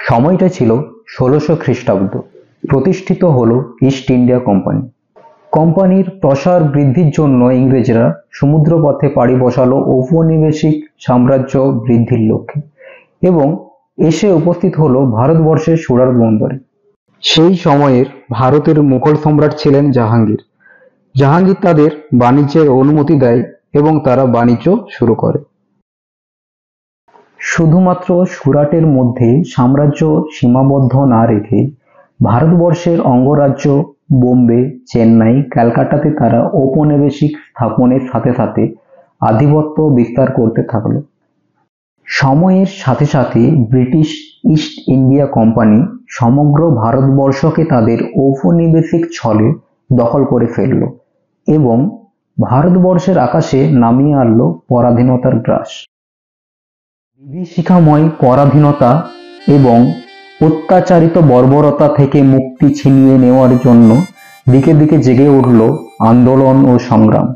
সময়টা ছিল 1600 খ্রিস্টাব্দ। প্রতিষ্ঠিত হলো ইস্ট ইন্ডিয়া কোম্পানি। কোম্পানির প্রসার বৃদ্ধির জন্য ইংরেজরা সমুদ্রপথে পাড়ি বসালো ঔপনিবেশিক সাম্রাজ্য বৃদ্ধির লক্ষ্যে এবং এসে উপস্থিত হলো ভারতবর্ষের সুরাট বন্দরে। সেই সময়ের ভারতের মুঘল সম্রাট ছিলেন জাহাঙ্গীর। জাহাঙ্গীর তাদের বাণিজ্যের অনুমতি দেয় এবং তারা বাণিজ্য শুরু করে। শুধুমাত্র সুরাটের মধ্যে সাম্রাজ্য সীমাবদ্ধ না রেখে ভারতবর্ষের অঙ্গরাজ্য বোম্বে, চেন্নাই, ক্যালকাটাতে তারা ঔপনিবেশিক স্থাপনের সাথে সাথে আধিপত্য বিস্তার করতে থাকলো। সময়ের সাথে সাথে ব্রিটিশ ইস্ট ইন্ডিয়া কোম্পানি সমগ্র ভারতবর্ষকে তাদের ঔপনিবেশিক ছলে দখল করে ফেলল এবং ভারতবর্ষের আকাশে নামিয়ে আনলো পরাধীনতার গ্রাস। বিভীষিকাময় পরাধীনতা এবং অত্যাচারিত বর্বরতা থেকে মুক্তি ছিনিয়ে নেওয়ার জন্য দিকে দিকে জেগে উঠল আন্দোলন ও সংগ্রাম।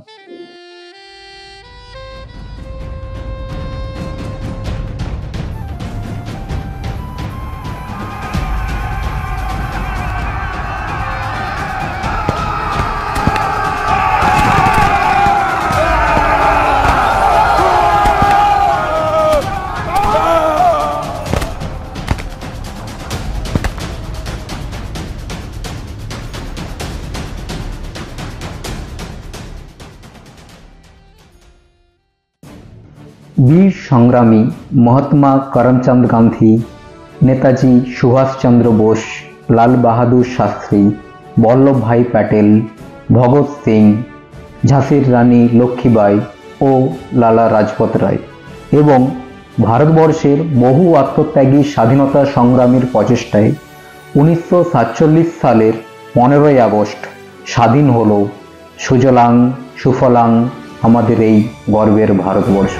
বীর সংগ্রামী মহাত্মা করমচাঁদ গান্ধী, নেতাজি সুভাষচন্দ্র বোস, লাল বাহাদুর শাস্ত্রী, বল্লভভাই প্যাটেল, ভগৎ সিং, ঝাঁসির রানী লক্ষ্মীবাঈ ও লালা লাজপত রায় এবং ভারতবর্ষের বহু আত্মত্যাগী স্বাধীনতা সংগ্রামীর প্রচেষ্টায় 1947 সালের 15ই আগস্ট স্বাধীন হলো সুজলাং সুফলাং আমাদের এই গর্বের ভারতবর্ষ।